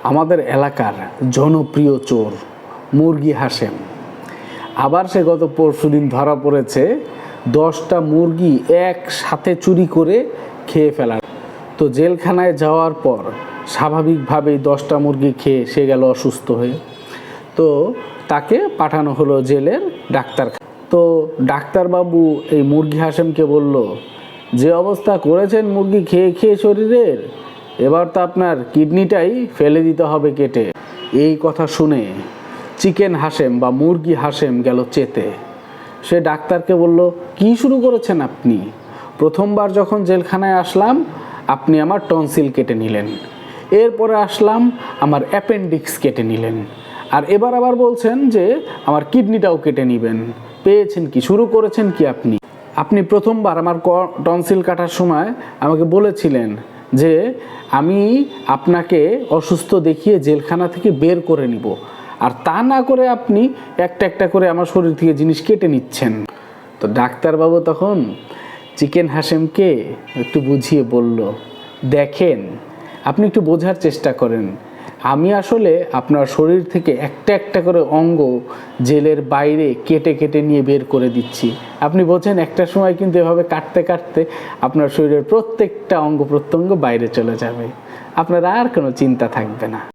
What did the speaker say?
আমাদের এলাকার জনপ্রিয় চোর মুরগি হাশেম আবার সে গত পরশুদিন ধরা পড়েছে 10টা মুরগি একসাথে চুরি করে খেয়ে ফেলার। তো জেলখানায় যাওয়ার পর স্বাভাবিকভাবেই 10টা মুরগি খেয়ে সে গেল অসুস্থ হয়ে। তো তাকে পাঠানো হলো জেলের ডাক্তার। তো ডাক্তারবাবু এই মুরগি হাশেমকে বলল, যে অবস্থা করেছেন মুরগি খেয়ে খেয়ে শরীরের, এবার তো আপনার কিডনিটাই ফেলে দিতে হবে কেটে। এই কথা শুনে চিকেন হাশেম বা মুরগি হাশেম গেল চেতে। সে ডাক্তারকে বলল, কি শুরু করেছেন আপনি? প্রথমবার যখন জেলখানায় আসলাম আপনি আমার টনসিল কেটে নিলেন, এরপরে আসলাম আমার অ্যাপেন্ডিক্স কেটে নিলেন, আর এবার আবার বলছেন যে আমার কিডনিটাও কেটে নেবেন। পেয়েছেন কি, শুরু করেছেন কি আপনি? আপনি প্রথমবার আমার টনসিল কাটার সময় আমাকে বলেছিলেন যে আমি আপনাকে অসুস্থ দেখিয়ে জেলখানা থেকে বের করে নিব, আর তা না করে আপনি একটা একটা করে আমার শরীর থেকে জিনিস কেটে নিচ্ছেন। তো ডাক্তারবাবু তখন চিকেন হাশেমকে একটু বুঝিয়ে বলল, দেখেন আপনি একটু বোঝার চেষ্টা করেন, আমি আসলে আপনার শরীর থেকে একটা একটা করে অঙ্গ জেলের বাইরে কেটে কেটে নিয়ে বের করে দিচ্ছি। আপনি বোঝেন একটা সময় কিন্তু এভাবে কাটতে কাটতে আপনার শরীরের প্রত্যেকটা অঙ্গ প্রত্যঙ্গ বাইরে চলে যাবে, আপনার আর কোনো চিন্তা থাকবে না।